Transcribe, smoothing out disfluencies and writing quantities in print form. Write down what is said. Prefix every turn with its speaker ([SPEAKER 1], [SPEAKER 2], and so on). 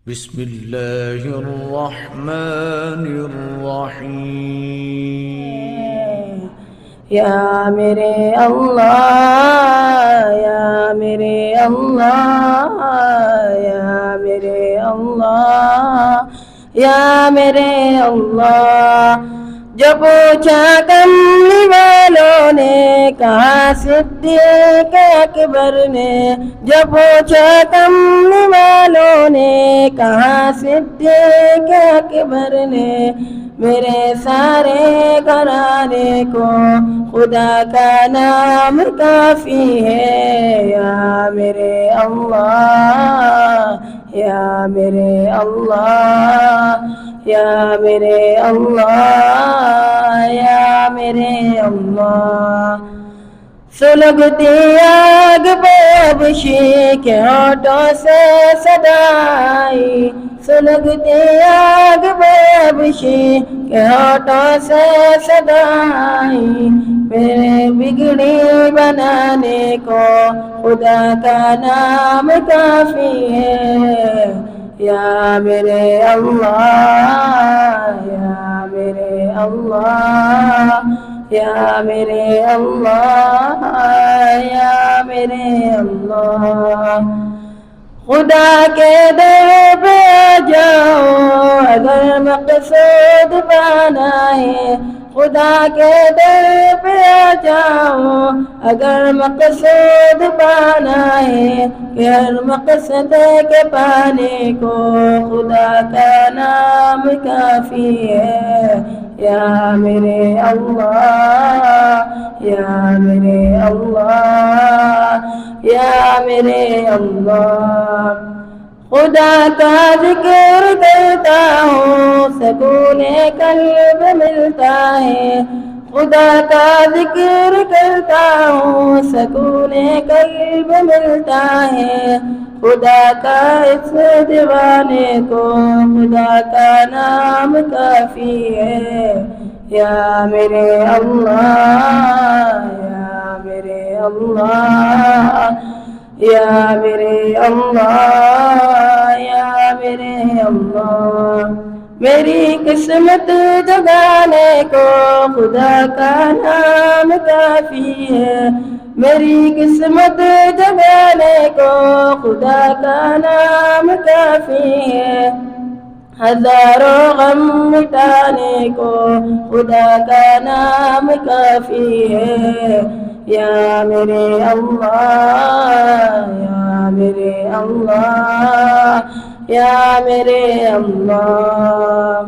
[SPEAKER 1] بسم الله الرحمن الرحيم
[SPEAKER 2] یا میرے اللہ یا میرے اللہ یا میرے اللہ یا میرے اللہ جو پوچھا کملی والوں نے کہا صدیق اکبر نے جو پوچھا کملی والوں نے کہا صدیق اکبر نے میرے سارے گھرانے کو خدا کا نام کافی ہے یا میرے اللہ یا میرے اللہ یا میرے اللہ یا میرے اللہ سلگتی آگ بابشی کے ہونٹوں سے صدائی سلگتی آگ بابشی کے ہونٹوں سے صدائی میرے بگڑی بنانے کو خدا کا نام کافی ہے یا میرے اللہ یا میرے اللہ یا میرے اللہ یا میرے اللہ خدا کے در پہ جاؤ اگر مقصود پانا ہے خدا کے در پہ جاؤ اگر مقصود پانا ہے کہ ہر مقصد کے پانے کو خدا کا نام کافی ہے یا میرے اللہ یا میرے اللہ یا میرے اللہ خدا کا ذکر کرتا ہوں سکون قلب ملتا ہے خدا کا ذکر کرتا ہوں سکون قلب ملتا ہے خدا کا اس دیوانے کو خدا کا نام کافی ہے یا میرے اللہ یا میرے اللہ یا میرے اللہ یا میرے اللہ میری قسمت جگانے کو خدا کا نام کافی ہے میری قسمت جگانے کو خدا کا نام کافی ہے ہزاروں غم مٹانے کو خدا کا نام کافی ہے یا میرے اللہ یا میرے اللہ یا میرے اللہ